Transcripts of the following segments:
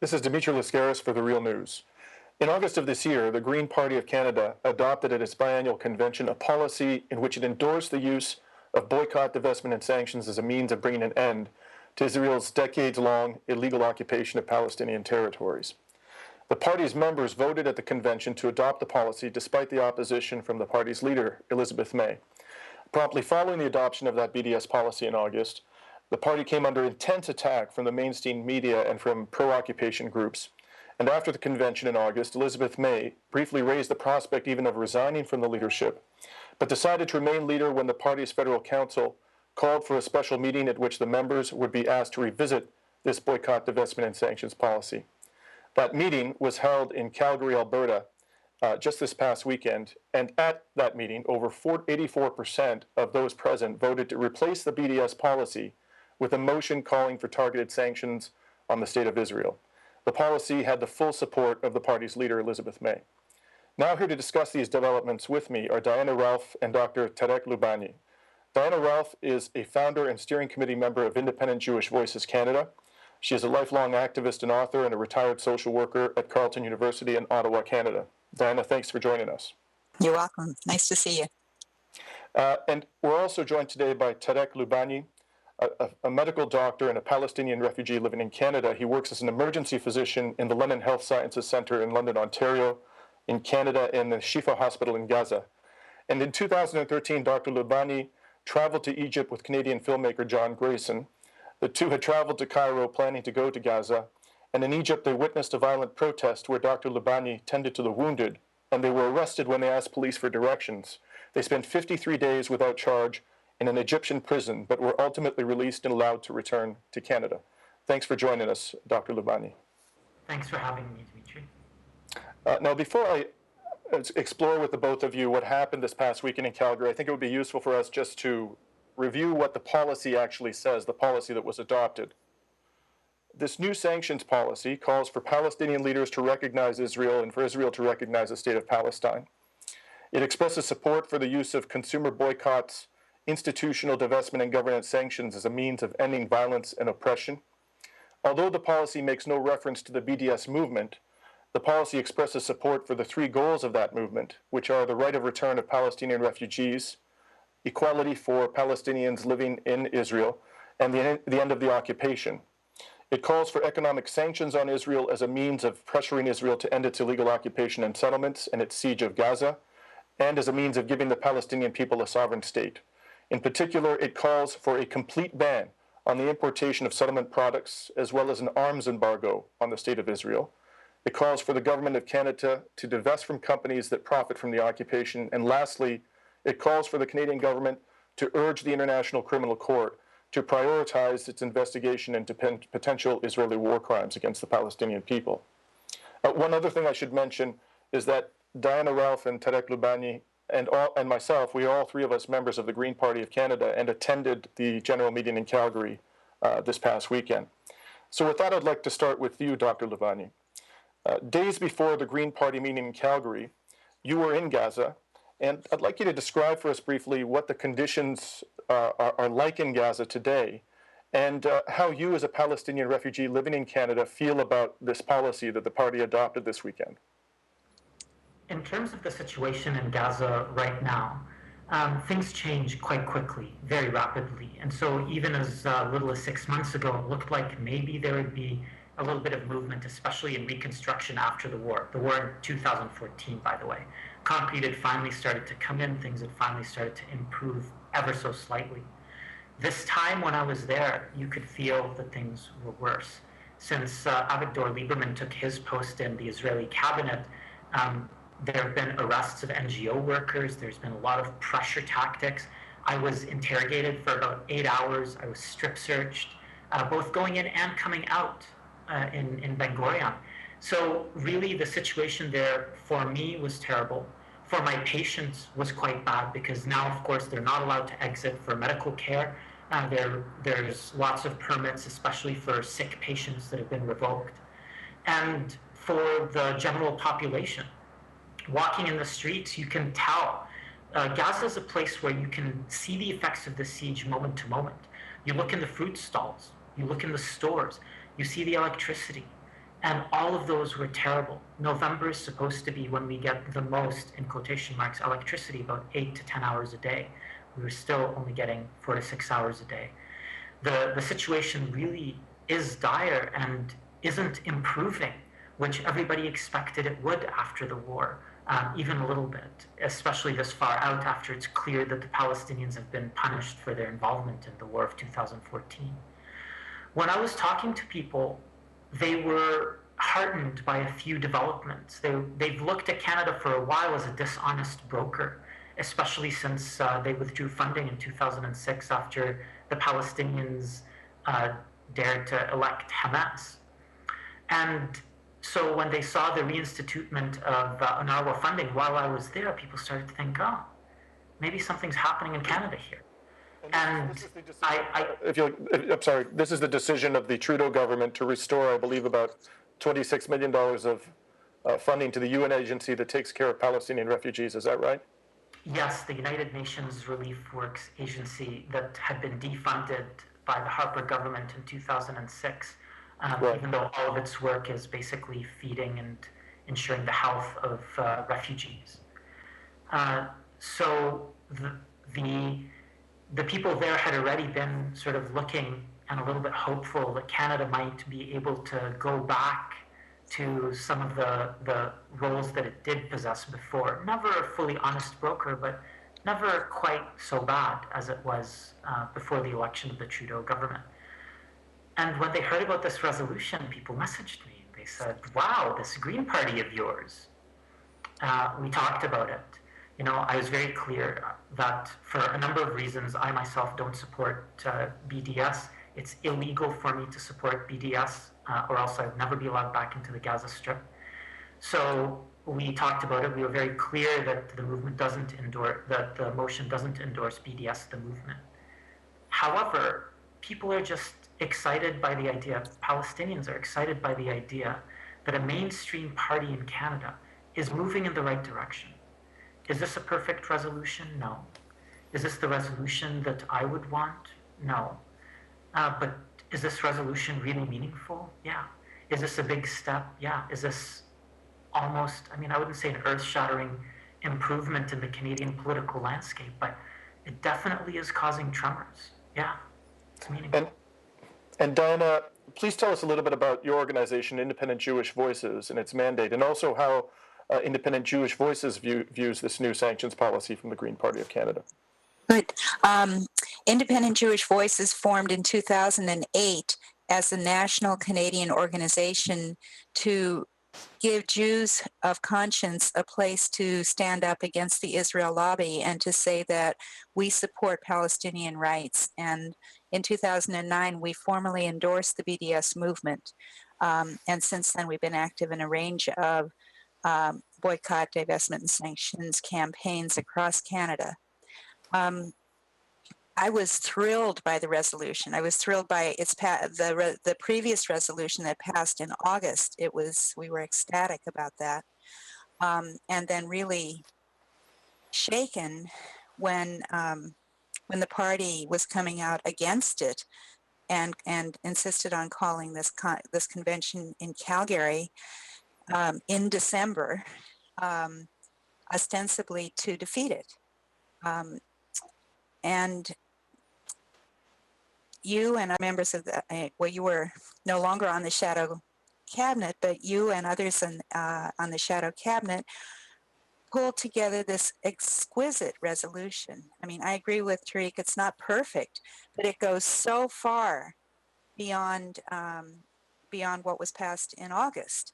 This is Dimitri Lascaris for The Real News. In August of this year, the Green Party of Canada adopted at its biannual convention a policy in which it endorsed the use of boycott, divestment, and sanctions as a means of bringing an end to Israel's decades-long illegal occupation of Palestinian territories. The party's members voted at the convention to adopt the policy despite the opposition from the party's leader, Elizabeth May. Promptly following the adoption of that BDS policy in August, the party came under intense attack from the mainstream media and from pro-occupation groups. And after the convention in August, Elizabeth May briefly raised the prospect even of resigning from the leadership, but decided to remain leader when the party's federal council called for a special meeting at which the members would be asked to revisit this boycott, divestment, and sanctions policy. That meeting was held in Calgary, Alberta, just this past weekend, and at that meeting, over 84% of those present voted to replace the BDS policy with a motion calling for targeted sanctions on the State of Israel. The policy had the full support of the party's leader, Elizabeth May. Now here to discuss these developments with me are Diana Ralph and Dr. Tarek Loubani. Diana Ralph is a founder and steering committee member of Independent Jewish Voices Canada. She is a lifelong activist and author and a retired social worker at Carleton University in Ottawa, Canada. Diana, thanks for joining us. You're welcome. Nice to see you. And we're also joined today by Tarek Loubani, a medical doctor and a Palestinian refugee living in Canada. He works as an emergency physician in the London Health Sciences Centre in London, Ontario, in Canada, and the Shifa Hospital in Gaza. And in 2013, Dr. Loubani traveled to Egypt with Canadian filmmaker John Grayson. The two had traveled to Cairo planning to go to Gaza, and in Egypt they witnessed a violent protest where Dr. Loubani tended to the wounded, and they were arrested when they asked police for directions. They spent 53 days without charge in an Egyptian prison, but were ultimately released and allowed to return to Canada. Thanks for joining us, Dr. Loubani. Thanks for having me, Dimitri. Now, before I explore with the both of you what happened this past weekend in Calgary, I think it would be useful for us just to review what the policy actually says, the policy that was adopted. This new sanctions policy calls for Palestinian leaders to recognize Israel and for Israel to recognize the state of Palestine. It expresses support for the use of consumer boycotts, institutional divestment, and governance sanctions as a means of ending violence and oppression. Although the policy makes no reference to the BDS movement, the policy expresses support for the three goals of that movement, which are the right of return of Palestinian refugees, equality for Palestinians living in Israel, and the end of the occupation. It calls for economic sanctions on Israel as a means of pressuring Israel to end its illegal occupation and settlements and its siege of Gaza, and as a means of giving the Palestinian people a sovereign state. In particular, it calls for a complete ban on the importation of settlement products, as well as an arms embargo on the State of Israel. It calls for the government of Canada to divest from companies that profit from the occupation. And lastly, it calls for the Canadian government to urge the International Criminal Court to prioritize its investigation into potential Israeli war crimes against the Palestinian people. One other thing I should mention is that Diana Ralph and Tarek Loubani and myself, we are all three of us members of the Green Party of Canada and attended the general meeting in Calgary this past weekend. So with that, I'd like to start with you, Dr. Loubani. Days before the Green Party meeting in Calgary, you were in Gaza, and I'd like you to describe for us briefly what the conditions are like in Gaza today, and how you as a Palestinian refugee living in Canada feel about this policy that the party adopted this weekend. In terms of the situation in Gaza right now, things change quite quickly, very rapidly. And so even as little as 6 months ago, it looked like maybe there would be a little bit of movement, especially in reconstruction after the war. The war in 2014, by the way. Concrete had finally started to come in, things had finally started to improve ever so slightly. This time when I was there, you could feel that things were worse. Since Avigdor Lieberman took his post in the Israeli cabinet, there have been arrests of NGO workers. There's been a lot of pressure tactics. I was interrogated for about 8 hours. I was strip searched, both going in and coming out in Ben Gurion. So really the situation there for me was terrible. For my patients was quite bad because now, of course, they're not allowed to exit for medical care. There's lots of permits, especially for sick patients that have been revoked. And for the general population, walking in the streets, you can tell. Gaza is a place where you can see the effects of the siege moment to moment. You look in the fruit stalls, you look in the stores, you see the electricity. And all of those were terrible. November is supposed to be when we get the most, in quotation marks, electricity, about 8 to 10 hours a day. We were still only getting 4 to 6 hours a day. The situation really is dire and isn't improving, which everybody expected it would after the war, even a little bit, especially this far out after it's clear that the Palestinians have been punished for their involvement in the war of 2014. When I was talking to people, they were heartened by a few developments. They've looked at Canada for a while as a dishonest broker, especially since they withdrew funding in 2006 after the Palestinians dared to elect Hamas. And so when they saw the reinstitutement of UNRWA funding while I was there, people started to think, oh, maybe something's happening in Canada here. And I'm sorry, this is the decision of the Trudeau government to restore, I believe, about $26 million of funding to the UN agency that takes care of Palestinian refugees. Is that right? Yes, the United Nations Relief Works Agency that had been defunded by the Harper government in 2006, right. Even though all of its work is basically feeding and ensuring the health of refugees. So the people there had already been sort of looking and a little bit hopeful that Canada might be able to go back to some of the roles that it did possess before. Never a fully honest broker, but never quite so bad as it was before the election of the Trudeau government. And when they heard about this resolution, people messaged me. They said, wow, this Green Party of yours. We talked about it. You know, I was very clear that for a number of reasons, I myself don't support BDS. It's illegal for me to support BDS, or else I'd never be allowed back into the Gaza Strip. So we talked about it. We were very clear that the movement doesn't endorse, that the motion doesn't endorse BDS, the movement. However, people are just excited by the idea, Palestinians are excited by the idea that a mainstream party in Canada is moving in the right direction. Is this a perfect resolution? No. Is this the resolution that I would want? No. But is this resolution really meaningful? Yeah. Is this a big step? Yeah. Is this almost, I mean, I wouldn't say an earth-shattering improvement in the Canadian political landscape, but it definitely is causing tremors. Yeah. It's meaningful. And Diana, please tell us a little bit about your organization, Independent Jewish Voices, and its mandate, and also how Independent Jewish Voices views this new sanctions policy from the Green Party of Canada. Good. Independent Jewish Voices formed in 2008 as the national Canadian organization to give Jews of conscience a place to stand up against the Israel lobby and to say that we support Palestinian rights. And in 2009, we formally endorsed the BDS movement. And since then, we've been active in a range of boycott, divestment, and sanctions campaigns across Canada. I was thrilled by the resolution. I was thrilled by the previous resolution that passed in August. We were ecstatic about that, and then really shaken when the party was coming out against it and insisted on calling this convention in Calgary in December, ostensibly to defeat it. And you and members of you were no longer on the shadow cabinet, but you and others on the shadow cabinet pulled together this exquisite resolution. I mean, I agree with Tarek, it's not perfect, but it goes so far beyond what was passed in August.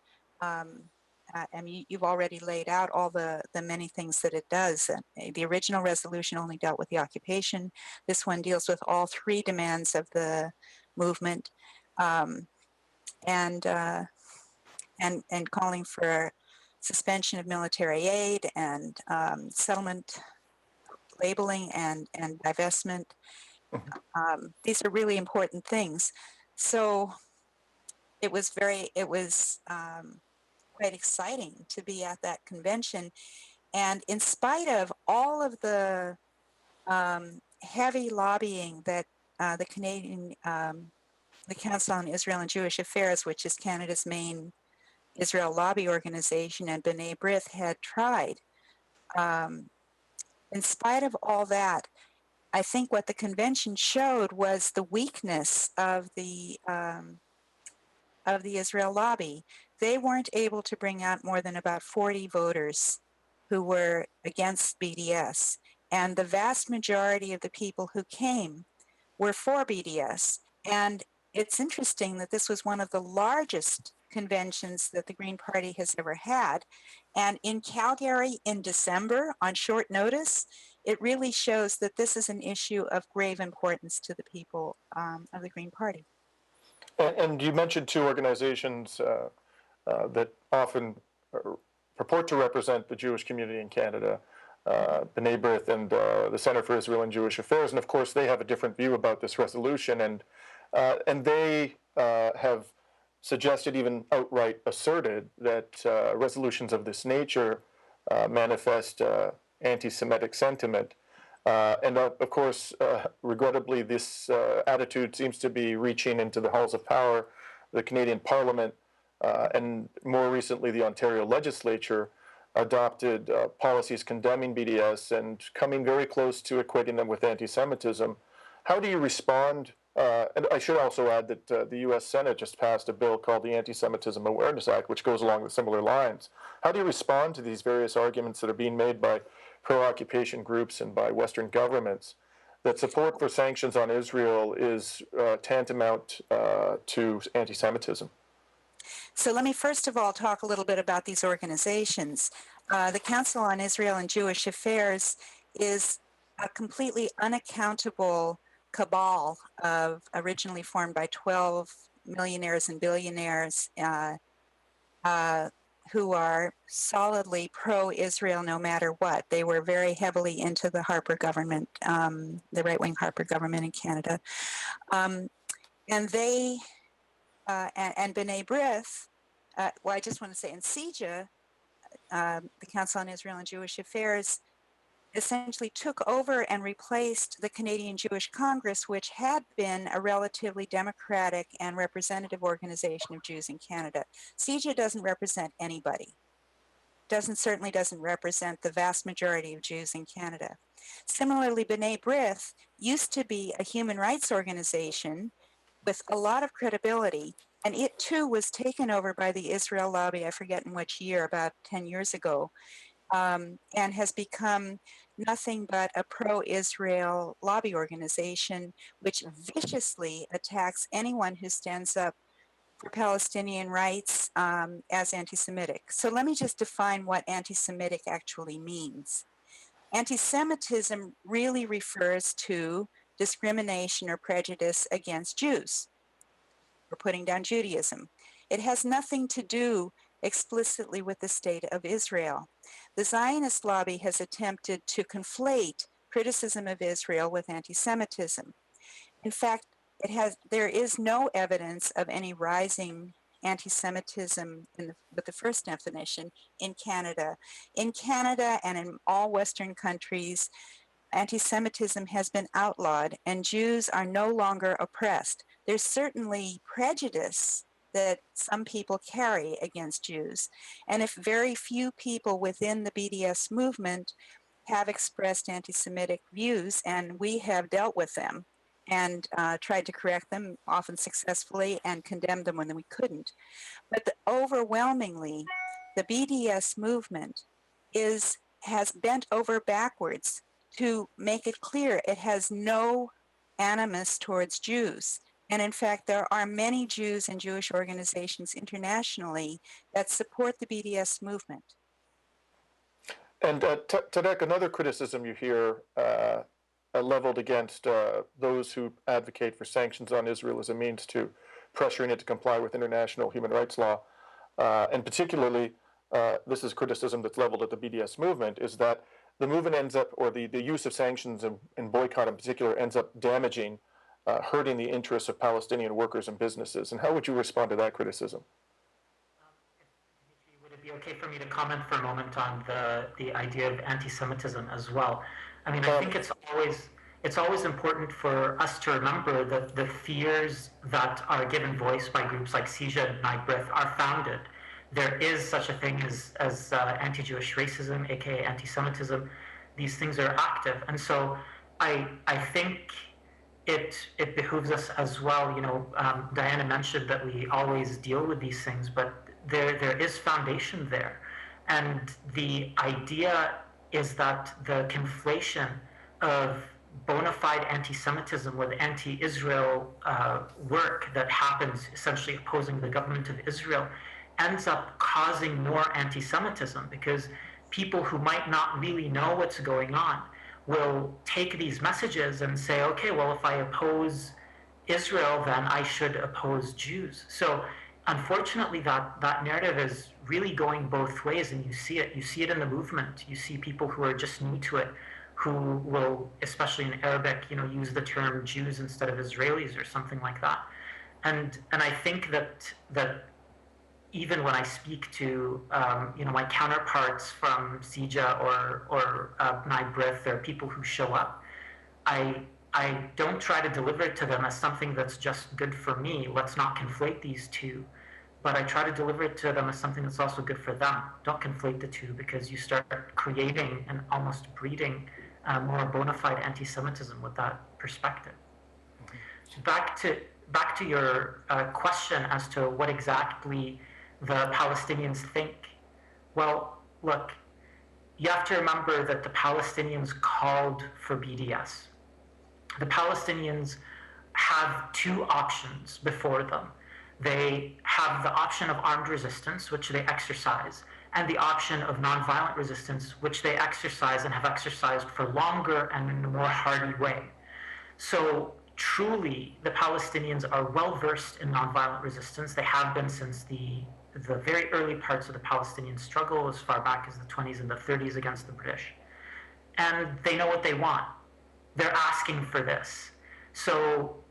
I mean, you've already laid out all the many things that it does. The original resolution only dealt with the occupation. This one deals with all three demands of the movement, and calling for suspension of military aid and settlement labeling and divestment. These are really important things. So it was quite exciting to be at that convention. And in spite of all of the heavy lobbying that the Council on Israel and Jewish Affairs, which is Canada's main Israel Lobby Organization and B'nai B'rith had tried. In spite of all that, I think what the convention showed was the weakness of the Israel Lobby. They weren't able to bring out more than about 40 voters who were against BDS, and the vast majority of the people who came were for BDS. And it's interesting that this was one of the largest conventions that the Green Party has ever had. And in Calgary in December, on short notice, it really shows that this is an issue of grave importance to the people of the Green Party. And you mentioned two organizations that often purport to represent the Jewish community in Canada, B'nai B'rith and the Center for Israel and Jewish Affairs, and of course they have a different view about this resolution, and they have suggested, even outright asserted, that resolutions of this nature manifest anti-Semitic sentiment. And of course, regrettably, this attitude seems to be reaching into the halls of power, the Canadian Parliament, and more recently, the Ontario Legislature adopted policies condemning BDS and coming very close to equating them with anti-Semitism. How do you respond? And I should also add that the U.S. Senate just passed a bill called the Anti-Semitism Awareness Act, which goes along with similar lines. How do you respond to these various arguments that are being made by pro-occupation groups and by Western governments that support for sanctions on Israel is tantamount to anti-Semitism? So let me first of all talk a little bit about these organizations. The Council on Israel and Jewish Affairs is a completely unaccountable cabal originally formed by 12 millionaires and billionaires who are solidly pro-Israel no matter what. They were very heavily into the Harper government, the right-wing Harper government in Canada. And they, and B'nai B'rith, well, I just want to say, in CIJA, the Council on Israel and Jewish Affairs, essentially took over and replaced the Canadian Jewish Congress, which had been a relatively democratic and representative organization of Jews in Canada. CIJA doesn't represent anybody. Certainly doesn't represent the vast majority of Jews in Canada. Similarly, B'nai B'rith used to be a human rights organization with a lot of credibility, and it too was taken over by the Israel Lobby, I forget in which year, about 10 years ago, and has become nothing but a pro-Israel lobby organization, which viciously attacks anyone who stands up for Palestinian rights as anti-Semitic. So let me just define what anti-Semitic actually means. Anti-Semitism really refers to discrimination or prejudice against Jews, or putting down Judaism. It has nothing to do explicitly with the state of Israel. The Zionist lobby has attempted to conflate criticism of Israel with anti-Semitism. In fact, there is no evidence of any rising anti-Semitism with the first definition in Canada. In Canada and in all Western countries, anti-Semitism has been outlawed and Jews are no longer oppressed. There's certainly prejudice that some people carry against Jews. And if very few people within the BDS movement have expressed anti-Semitic views, and we have dealt with them and tried to correct them, often successfully, and condemned them when we couldn't. But overwhelmingly, the BDS movement has bent over backwards to make it clear it has no animus towards Jews. And in fact, there are many Jews and Jewish organizations internationally that support the BDS movement. And Tarek, another criticism you hear leveled against those who advocate for sanctions on Israel as a means to pressuring it to comply with international human rights law, and particularly, this is criticism that's leveled at the BDS movement, is that the movement ends up, or the use of sanctions and boycott in particular, ends up damaging, hurting the interests of Palestinian workers and businesses. And how would you respond to that criticism? Would it be okay for me to comment for a moment on the idea of anti-Semitism as well? I mean, I think it's always important for us to remember that the fears that are given voice by groups like CIJA and B'nai B'rith are founded. there is such a thing as anti-Jewish racism, aka anti-Semitism. These things are active, and so I think it behooves us as well. Diana mentioned that we always deal with these things, but there is foundation there, and the idea is that the conflation of bona fide anti-Semitism with anti-Israel work that happens essentially opposing the government of Israel ends up causing more anti-Semitism, because people who might not really know what's going on will take these messages and say, okay, well, if I oppose Israel, then I should oppose Jews. So unfortunately, that narrative is really going both ways, and you see it. You see it in the movement. You see people who are just new to it, who will, especially in Arabic, use the term Jews instead of Israelis or something like that. And I think that even when I speak to my counterparts from CIJA or B'nai B'rith, or people who show up, I don't try to deliver it to them as something that's just good for me. Let's not conflate these two. But I try to deliver it to them as something that's also good for them. Don't conflate the two, because you start creating and almost breeding more bona fide anti-Semitism with that perspective. Back to your question as to what exactly the Palestinians think. Well, look, you have to remember that the Palestinians called for BDS. The Palestinians have two options before them. They have the option of armed resistance, which they exercise, and the option of nonviolent resistance, which they exercise and have exercised for longer and in a more hardy way. So truly, the Palestinians are well versed in nonviolent resistance. They have been since the very early parts of the Palestinian struggle, as far back as the 20s and the 30s against the British. And they know what they want. They're asking for this. So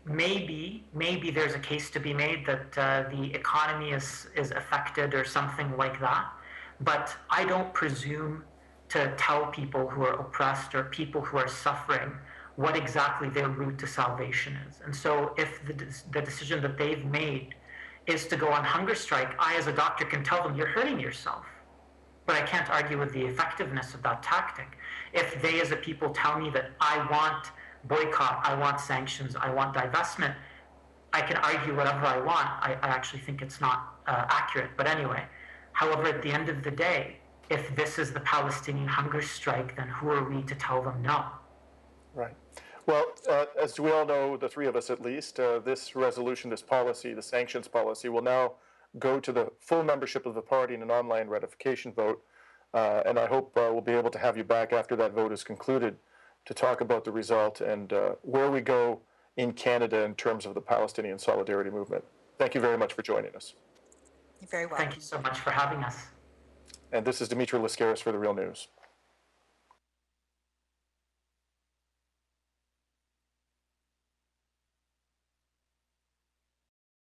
maybe there's a case to be made that the economy is affected or something like that. But I don't presume to tell people who are oppressed or people who are suffering what exactly their route to salvation is. And so if the decision that they've made is to go on hunger strike, I as a doctor can tell them, you're hurting yourself. But I can't argue with the effectiveness of that tactic. If they as a people tell me that I want boycott, I want sanctions, I want divestment, I can argue whatever I want. I actually think it's not accurate, but anyway. However, at the end of the day, if this is the Palestinian hunger strike, then who are we to tell them no? Right. Well, as we all know, the three of us at least, this resolution, this policy, the sanctions policy, will now go to the full membership of the party in an online ratification vote. And I hope we'll be able to have you back after that vote is concluded to talk about the result and where we go in Canada in terms of the Palestinian solidarity movement. Thank you very much for joining us. You're very welcome. Thank you so much for having us. And this is Dimitri Lascaris for The Real News.